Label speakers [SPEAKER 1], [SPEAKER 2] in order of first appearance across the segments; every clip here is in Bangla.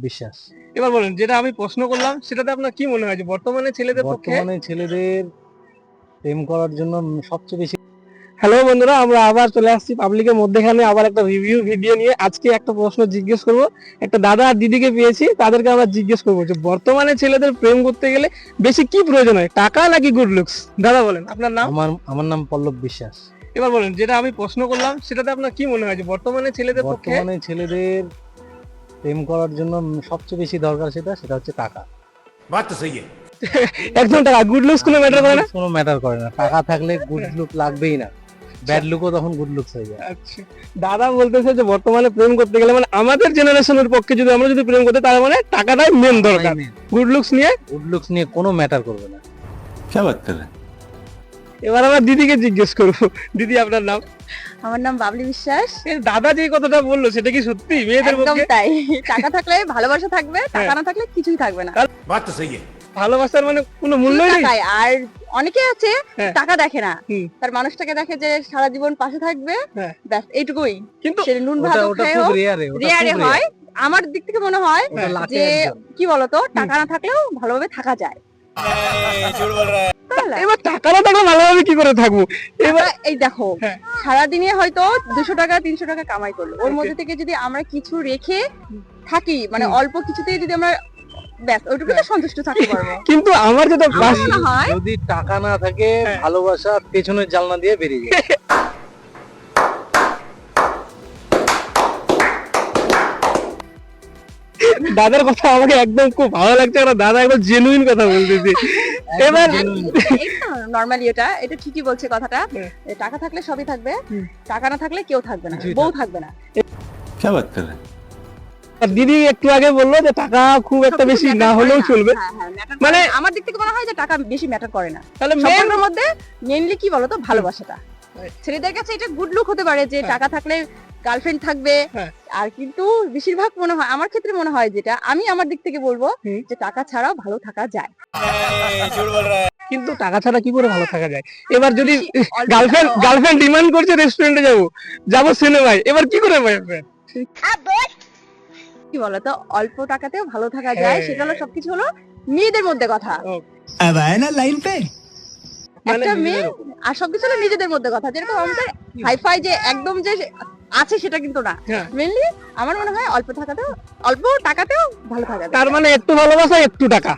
[SPEAKER 1] বিশ্বাস।
[SPEAKER 2] এবার বলেন, যেটা আমি প্রশ্ন করলাম সেটাতে আপনার কি মনে হয় যে বর্তমানে ছেলেদের পক্ষে?
[SPEAKER 1] বর্তমানে ছেলেদের প্রেম করার জন্য সবচেয়ে বেশি।
[SPEAKER 2] হ্যালো বন্ধুরা, আমরা আবার চলে আসছি পাবলিকের মধ্যেখানে আবার একটা রিভিউ ভিডিও নিয়ে। আজকে একটা প্রশ্ন জিজ্ঞেস করব, একটা দাদা আর দিদিকে পেয়েছি, তাদেরকে আমরা জিজ্ঞেস করবো যে বর্তমানে ছেলেদের প্রেম করতে গেলে বেশি কি প্রয়োজন হয়, টাকা নাকি গুড লুকস? দাদা বলেন, আপনার নাম?
[SPEAKER 1] আমার নাম পল্লব বিশ্বাস।
[SPEAKER 2] এবার বলেন, যেটা আমি প্রশ্ন করলাম সেটাতে আপনার কি মনে হয় যে বর্তমানে ছেলেদের পক্ষে?
[SPEAKER 1] বর্তমানে ছেলেদের প্রেম করার জন্য সবচেয়ে বেশি দরকার সেটা হচ্ছে টাকা।
[SPEAKER 3] बात तो सही है।
[SPEAKER 2] একদম টাকা, গুড লুকস কোনো ম্যাটার করে না?
[SPEAKER 1] কোনো ম্যাটার করে না, টাকা থাকলে গুড লুক লাগবেই না, ব্যাড লুকও তখন গুড লুকস হয়ে যায়।
[SPEAKER 2] আচ্ছা, দাদা বলতেছে যে বর্তমানে প্রেম করতে গেলে মানে আমাদের জেনারেশনের পক্ষে যদি আমরা যদি প্রেম করতে, তার মানে টাকাটাই মেন দরকার, গুড লুকস নিয়ে
[SPEAKER 1] কোনো ম্যাটার করবে না।
[SPEAKER 3] क्या बात कर रहे हैं?
[SPEAKER 2] এবার আমরা দিদিকে জিজ্ঞেস করবো। দিদি, আপনার নাম?
[SPEAKER 4] আমার নাম বাবলি বিশ্বাস।
[SPEAKER 2] দাদা যে কথাটা বললো সেটা কি সত্যি মেয়েদের
[SPEAKER 4] একদম
[SPEAKER 2] পক্ষে?
[SPEAKER 4] তাই। টাকা থাকলে ভালোবাসা থাকবে, টাকা না থাকলে কিছুই থাকবে না।
[SPEAKER 3] बात तो सही है।
[SPEAKER 2] ভালোবাসার মানে কোনো মূল্য নেই?
[SPEAKER 4] টাকায়। আর অনেকে আছে
[SPEAKER 2] হ্যাঁ।
[SPEAKER 4] টাকা দেখে না,
[SPEAKER 2] হুম।
[SPEAKER 4] তার মানুষটাকে দেখে যে সারা জীবন পাশে থাকবে,
[SPEAKER 2] হ্যাঁ।
[SPEAKER 4] ব্যাস এইটুকুই।
[SPEAKER 2] কিন্তু
[SPEAKER 4] সে নুন ভাত
[SPEAKER 1] ওটা
[SPEAKER 4] খায়
[SPEAKER 1] খুব
[SPEAKER 4] হোক,
[SPEAKER 1] রেয়ারে,
[SPEAKER 4] রেয়ারে হয়। আমার দিক থেকে মনে হয়
[SPEAKER 1] ওটা লাখে
[SPEAKER 4] যে
[SPEAKER 1] একজন।
[SPEAKER 4] কি বলতো, টাকা না থাকলেও ভালোভাবে থাকা যায়। তাহলে
[SPEAKER 2] এবার টাকা না থাকলে ভালোভাবে কি করে থাকবো? এবার
[SPEAKER 4] টাকা- এই দেখো,
[SPEAKER 2] হ্যাঁ।
[SPEAKER 4] সারাদিনে হয়তো 200 টাকা 300 টাকা কামাই করলো, ওর
[SPEAKER 2] Okay.
[SPEAKER 4] মধ্যে থেকে যদি আমরা কিছু রেখে থাকি, মানে
[SPEAKER 2] হুম।
[SPEAKER 4] অল্প কিছুতেই যদি আমরা ব্যাস ওইটুকুতে সন্তুষ্ট থাকতে পারবো।
[SPEAKER 2] কিন্তু আমার যেটা
[SPEAKER 4] আমার
[SPEAKER 2] বাস-
[SPEAKER 4] মনে হয়
[SPEAKER 1] যদি টাকা না থাকে,
[SPEAKER 2] হ্যাঁ।
[SPEAKER 1] ভালোবাসা পেছনের জানলা দিয়ে বেরিয়ে যায়।
[SPEAKER 2] দাদার কথা আমাকে একদম খুব ভালো লাগছে, কারণ দাদা একদম জেনুইন কথা বলতেছে। এবার
[SPEAKER 4] নরমালি এটা ঠিকই বলছে কথাটা।
[SPEAKER 2] হ্যাঁ।
[SPEAKER 4] টাকা থাকলে সবই থাকবে,
[SPEAKER 2] হুম।
[SPEAKER 4] টাকা না থাকলে কেউ থাকবে না,
[SPEAKER 1] কিছুই
[SPEAKER 4] বউ
[SPEAKER 1] থাকবে
[SPEAKER 4] থাকবে না।
[SPEAKER 3] क्या बात कर रहे हैं?
[SPEAKER 2] দিদি একটু আগে বললো যে টাকা খুব একটা
[SPEAKER 4] সবকিছু
[SPEAKER 2] বেশি
[SPEAKER 4] matter
[SPEAKER 2] না
[SPEAKER 4] করে
[SPEAKER 2] হলেও
[SPEAKER 4] না।
[SPEAKER 2] চলবে।
[SPEAKER 4] হ্যাঁ, হ্যাঁ, matter
[SPEAKER 2] মানে-
[SPEAKER 4] করে না। আমার দিক থেকে মনে হয় যে টাকা বেশি ম্যাটার করে না।
[SPEAKER 2] তাহলে মেন
[SPEAKER 4] সম্পর্কের মধ্যে মেইনলি কি বলতো, ভালোবাসাটা।
[SPEAKER 2] হ্যাঁ।
[SPEAKER 4] ছেলেদের কাছে এটা গুড লুক হতে পারে যে
[SPEAKER 2] হ্যাঁ।
[SPEAKER 4] টাকা থাকলে গার্লফ্রেন্ড থাকবে,
[SPEAKER 2] হ্যাঁ।
[SPEAKER 4] আর কিন্তু বেশিরভাগ মনে হয়, আমার ক্ষেত্রে মনে হয়, যেটা আমি আমার দিক থেকে বলবো,
[SPEAKER 2] হুম।
[SPEAKER 4] যে টাকা ছাড়াও ভালো থাকা যায়।
[SPEAKER 2] কিন্তু টাকা ছাড়া কি করে ভালো থাকা যায়? এবার যদি
[SPEAKER 4] অল্প
[SPEAKER 2] গার্লফ্রেন্ড ডিমান্ড করছে রেস্টুরেন্টে যাবো সিনেমায়, এবার কি করে পাবে?
[SPEAKER 4] কি বলতো, অল্প টাকাতেও ভালো থাকা যায়,
[SPEAKER 2] হ্যাঁ।
[SPEAKER 4] সেটা হলো সবকিছু হলো মেয়েদের মধ্যে কথা।
[SPEAKER 3] अब आए ना लाइन पे।
[SPEAKER 2] মানে
[SPEAKER 4] একটা মেয়ে আর সবকিছু হলো নিজেদের মধ্যে কথা। যেরকম আমাদের হাইফাই যে একদম যে আছে সেটা কিন্তু না।
[SPEAKER 2] হ্যাঁ।
[SPEAKER 4] মেইনলি আমার মনে হয় অল্প টাকাতেও ভালো থাকা যায়।
[SPEAKER 2] তার মানে একটু ভালোবাসা একটু টাকা,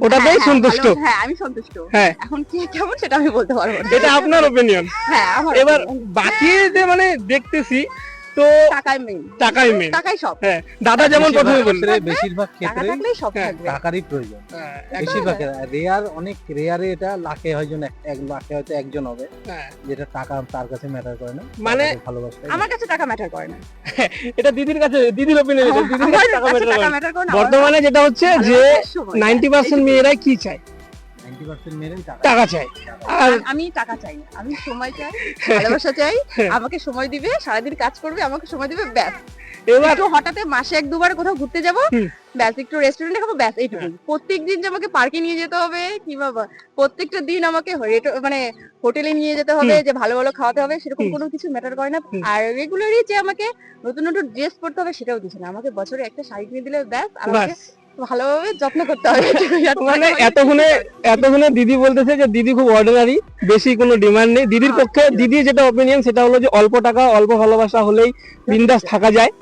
[SPEAKER 2] ওটাতেই
[SPEAKER 4] হ্যাঁ, হ্যাঁ,
[SPEAKER 2] সন্তুষ্ট।
[SPEAKER 4] হ্যাঁ, আমি সন্তুষ্ট।
[SPEAKER 2] হ্যাঁ।
[SPEAKER 4] এখন কি কেমন সেটা আমি বলতে পারবো না।
[SPEAKER 2] এটা আপনার ওপিনিয়ন।
[SPEAKER 4] হ্যাঁ, আমার
[SPEAKER 2] এবার
[SPEAKER 4] opinion।
[SPEAKER 2] বাকি যে মানে দেখতেছি তো
[SPEAKER 4] টাকাই মেইন,
[SPEAKER 2] টাকাই মেন।
[SPEAKER 4] টাকাই সব।
[SPEAKER 2] হ্যাঁ, দাদা যেমন প্রথমে বললেন।
[SPEAKER 1] বেশিরভাগ
[SPEAKER 4] টাকা
[SPEAKER 1] ক্ষেত্রে
[SPEAKER 4] থাকলেই সব
[SPEAKER 2] হ্যাঁ,
[SPEAKER 4] থাকবে।
[SPEAKER 1] টাকারই প্রয়োজন।
[SPEAKER 2] হ্যাঁ,
[SPEAKER 1] বেশিরভাগ অনেক রেয়ারে এটা লাখে হয়তো এক লাখে হয়তো একজন হবে
[SPEAKER 2] হ্যাঁ।
[SPEAKER 1] যেটা টাকা তার কাছে ম্যাটার করে না,
[SPEAKER 2] মানে
[SPEAKER 1] ভালোবাসা।
[SPEAKER 4] আমার কাছে টাকা ম্যাটার করে না।
[SPEAKER 2] এটা দিদির কাছে, দিদির ওপিনিয়ন।
[SPEAKER 4] আমার
[SPEAKER 2] দিদির কাছে টাকা
[SPEAKER 4] কাছে
[SPEAKER 2] matter করে
[SPEAKER 4] টাকা
[SPEAKER 2] না।
[SPEAKER 4] ম্যাটার করে না।
[SPEAKER 2] বর্তমানে যেটা হচ্ছে যে 90% মেয়েরাই কি চায়?
[SPEAKER 1] 90% মেয়েরাই
[SPEAKER 2] টাকা চায়। আর
[SPEAKER 4] আমি টাকা চাই না, আমি সময় চাই, ভালোবাসা চাই। আমাকে সময় দিবে, সারাদিন কাজ করবে, আমাকে সময় দিবে, ব্যাস।
[SPEAKER 2] এবার
[SPEAKER 4] একটু হঠাৎ মাসে 1-2 বার কোথাও ঘুরতে যাব,
[SPEAKER 2] হুম।
[SPEAKER 4] ব্যাস, একটু রেস্টুরেন্টে খাবো, ব্যাস, এইটুকুই। প্রত্যেকদিন যে আমাকে পার্কে নিয়ে যেতে হবে, কি বাবা, প্রত্যেকটা দিন আমাকে মানে হোটেলে নিয়ে যেতে হবে, যে ভালো ভালো খাওয়াতে হবে, সেরকম
[SPEAKER 2] হুম।
[SPEAKER 4] কোনো কিছু ম্যাটার করে না।
[SPEAKER 2] হুম।
[SPEAKER 4] আর রেগুলারই যে আমাকে নতুন নতুন ড্রেস পরতে হবে সেটাও দিচ্ছে না, আমাকে বছরে একটা শাড়ি কিনে দিলে ব্যাস, আর আমাকে
[SPEAKER 2] বাস।
[SPEAKER 4] ভালোভাবে যত্ন করতে হবে, এটুকুই। আর
[SPEAKER 2] মানে
[SPEAKER 4] টাকা
[SPEAKER 2] এতক্ষণে দিদি বলতেছে যে দিদি খুব অর্ডিনারি, বেশি কোনো ডিমান্ড নেই দিদির পক্ষে। দিদি যেটা ওপিনিয়ন সেটা হলো যে অল্প টাকা অল্প ভালোবাসা হলেই বিন্দাস থাকা যায়।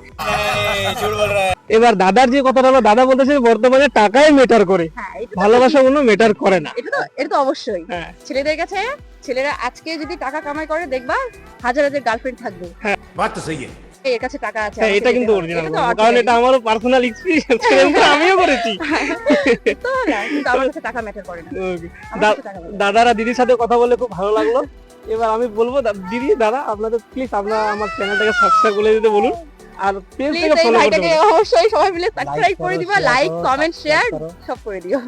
[SPEAKER 2] এবার দাদার যে কথাটা হলো, দাদা বলতেছে যে বর্তমানে টাকাই মেটার করে,
[SPEAKER 4] হ্যাঁ, এটা তো
[SPEAKER 2] ভালোবাসা কোনো মেটার করে না।
[SPEAKER 4] এটা তো অবশ্যই।
[SPEAKER 2] হ্যাঁ,
[SPEAKER 4] ছেলেদের কাছে, ছেলেরা আজকে যদি টাকা কামাই করে, দেখবা হাজার হাজার গার্লফ্রেন্ড থাকবে,
[SPEAKER 3] बात तो सही है।
[SPEAKER 4] এর কাছে টাকা আছে,
[SPEAKER 2] হ্যাঁ,
[SPEAKER 4] আমাকে
[SPEAKER 2] এটা কিন্তু
[SPEAKER 4] দিতে হবে।
[SPEAKER 2] অরিজিনাল,
[SPEAKER 4] এটা তো
[SPEAKER 2] কারণ
[SPEAKER 4] ordinary।
[SPEAKER 2] এটা আমারও পার্সোনাল এক্সপেরিয়েন্স, আমিও করেছি।
[SPEAKER 4] তো না, কিন্তু আমার কাছে টাকা ম্যাটার করে না। আমার কাছে টাকা matter করে।
[SPEAKER 2] দাদারা দিদির সাথে কথা বলে খুব ভালো লাগলো। এবার আমি বলবো দিদি, দাদা, আপনাদের প্লিজ আপনারা আমার চ্যানেলটাকে সাবস্ক্রাইব করে দিতে বলুন, আর
[SPEAKER 4] Please
[SPEAKER 2] পেজটাকে
[SPEAKER 4] এই
[SPEAKER 2] ফলো করতে
[SPEAKER 4] ভাইটাকে
[SPEAKER 2] বলুন।
[SPEAKER 4] অবশ্যই সবাই মিলে সাবস্ক্রাইব করে দিবা,
[SPEAKER 1] share
[SPEAKER 4] লাইক,
[SPEAKER 1] করো,
[SPEAKER 4] কমেন্ট, শেয়ার
[SPEAKER 1] subscribe করো।
[SPEAKER 4] সব করে দিও।